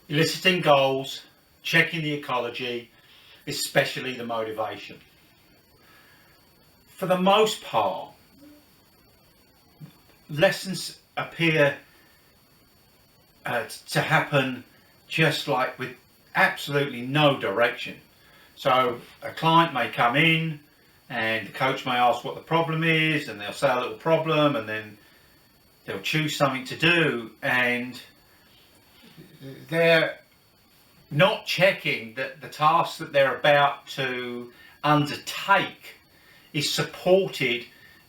Eliciting goals, checking the ecology, especially the motivation. For the most part, lessons appear to happen just like with absolutely no direction. So a client may come in and the coach may ask what the problem is, and they'll say a little problem, and then they'll choose something to do, and they're not checking that the task that they're about to undertake is supported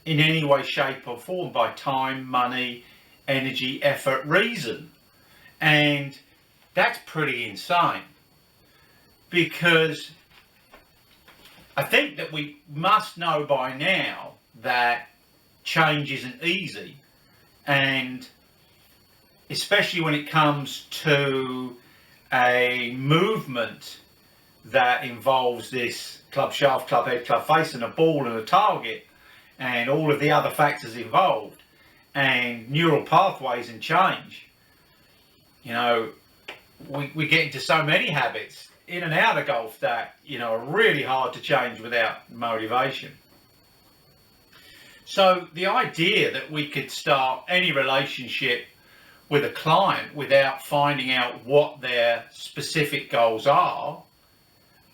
in any way, shape or form by time, money, energy, effort, reason. And that's pretty insane, because I think that we must know by now that change isn't easy, and especially when it comes to a movement that involves this club shaft, club head, club face, and a ball and a target, and all of the other factors involved, and neural pathways and change. You know, we get into so many habits in and out of golf that, are really hard to change without motivation. So the idea that we could start any relationship with a client without finding out what their specific goals are,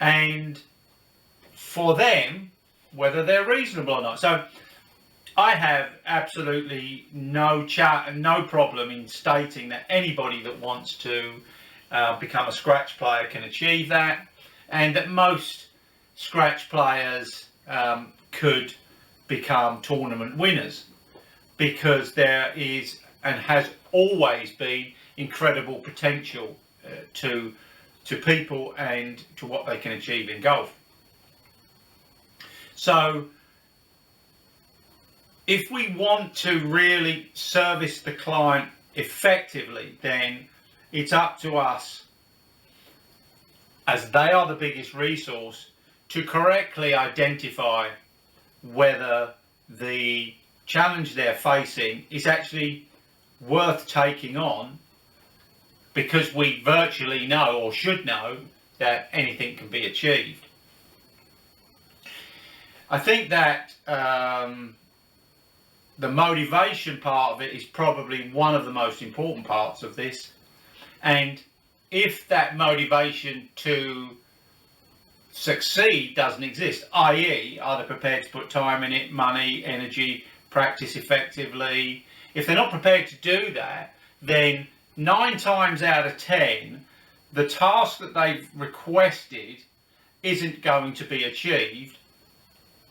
and for them, whether they're reasonable or not. So I have absolutely no problem in stating that anybody that wants to become a scratch player can achieve that, and that most scratch players could become tournament winners, because there is and has always been incredible potential to people and to what they can achieve in golf. So if we want to really service the client effectively, then it's up to us, as they are the biggest resource, to correctly identify whether the challenge they're facing is actually worth taking on, because we virtually know, or should know, that anything can be achieved. I think that the motivation part of it is probably one of the most important parts of this. And if that motivation to succeed doesn't exist, i.e. are they prepared to put time in it, money, energy, practice effectively, if they're not prepared to do that, then 9 times out of 10, the task that they've requested isn't going to be achieved.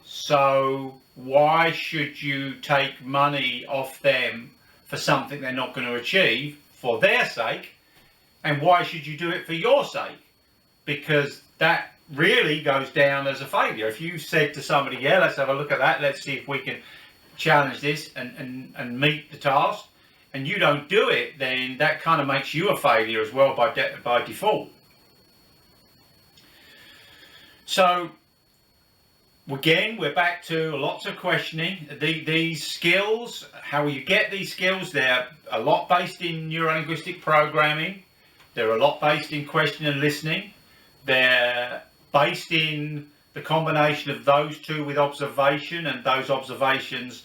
So why should you take money off them for something they're not going to achieve for their sake? And why should you do it for your sake? Because that really goes down as a failure. If you said to somebody, yeah, let's have a look at that, let's see if we can challenge this and meet the task, and you don't do it, then that kind of makes you a failure as well by default. So again, we're back to lots of questioning. These skills, how you get these skills, they're a lot based in neuro-linguistic programming. They're a lot based in question and listening. They're based in the combination of those two with observation, and those observations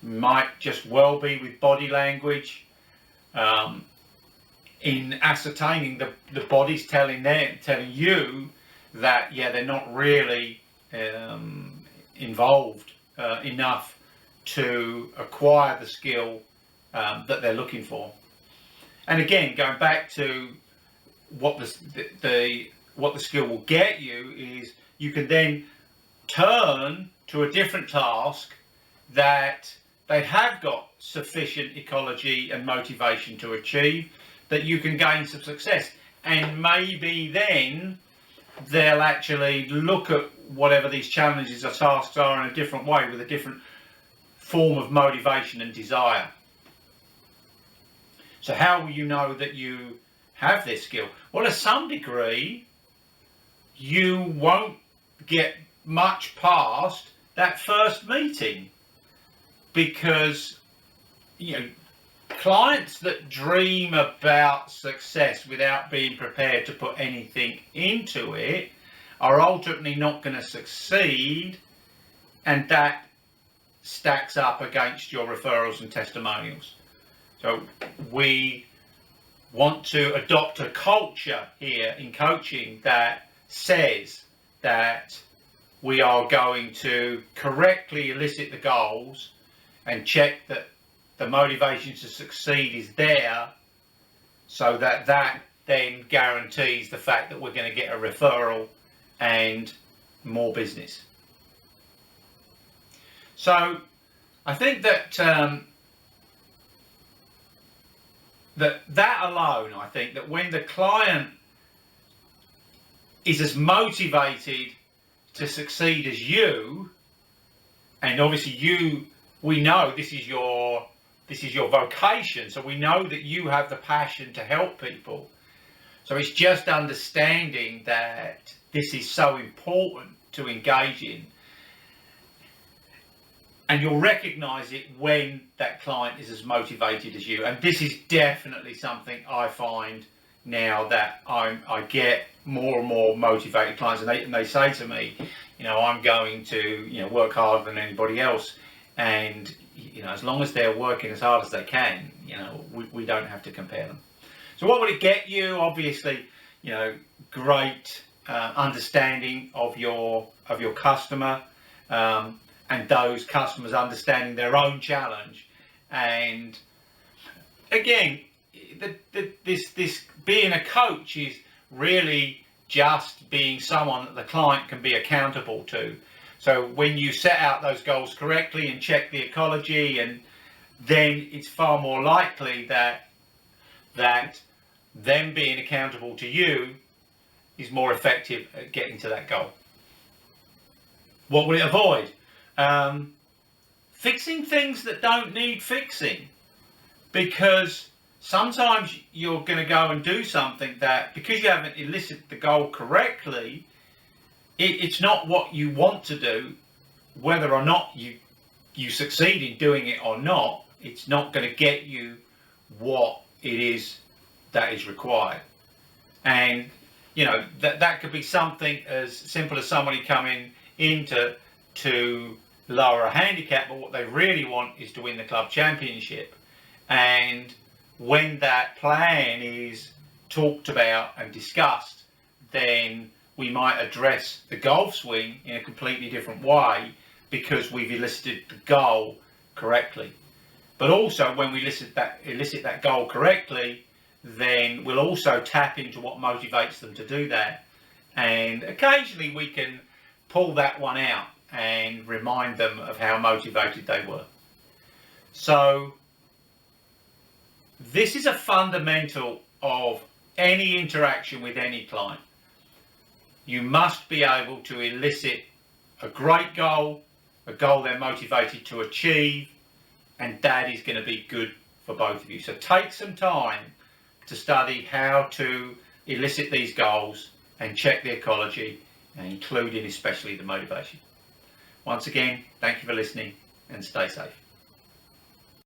might just well be with body language, in ascertaining the body's telling you that, yeah, they're not really involved enough to acquire the skill that they're looking for. And again, going back to what the skill will get you is, you can then turn to a different task that they have got sufficient ecology and motivation to achieve, that you can gain some success. And maybe then they'll actually look at whatever these challenges or tasks are in a different way, with a different form of motivation and desire. So how will you know that you have this skill? Well, to some degree, you won't get much past that first meeting, because clients that dream about success without being prepared to put anything into it are ultimately not going to succeed, and that stacks up against your referrals and testimonials. So we want to adopt a culture here in coaching that says that we are going to correctly elicit the goals and check that the motivation to succeed is there, so that then guarantees the fact that we're going to get a referral and more business. So I think that that alone, I think that when the client is as motivated to succeed as you, and obviously we know this is your vocation, so we know that you have the passion to help people. So it's just understanding that this is so important to engage in, and you'll recognize it when that client is as motivated as you. And this is definitely something I find now, that I get more and more motivated clients, and they say to me, I'm going to work harder than anybody else, and as long as they're working as hard as they can, we don't have to compare them. So what would it get you? Obviously, great understanding of your customer, and those customers understanding their own challenge. And again, this being a coach is really just being someone that the client can be accountable to. So when you set out those goals correctly and check the ecology, and then it's far more likely that them being accountable to you is more effective at getting to that goal. What will it avoid? Fixing things that don't need fixing, because sometimes you're going to go and do something that, because you haven't elicited the goal correctly, it's not what you want to do. Whether or not you succeed in doing it or not, it's not going to get you what it is that is required. And that could be something as simple as somebody coming in to lower a handicap, but what they really want is to win the club championship. And when that plan is talked about and discussed, then we might address the golf swing in a completely different way, because we've elicited the goal correctly. But also, when we elicit that goal correctly, then we'll also tap into what motivates them to do that. And occasionally we can pull that one out and remind them of how motivated they were. So this is a fundamental of any interaction with any client. You must be able to elicit a great goal, a goal they're motivated to achieve, and that is going to be good for both of you. So take some time to study how to elicit these goals and check the ecology, including especially the motivation. Once again, thank you for listening, and stay safe.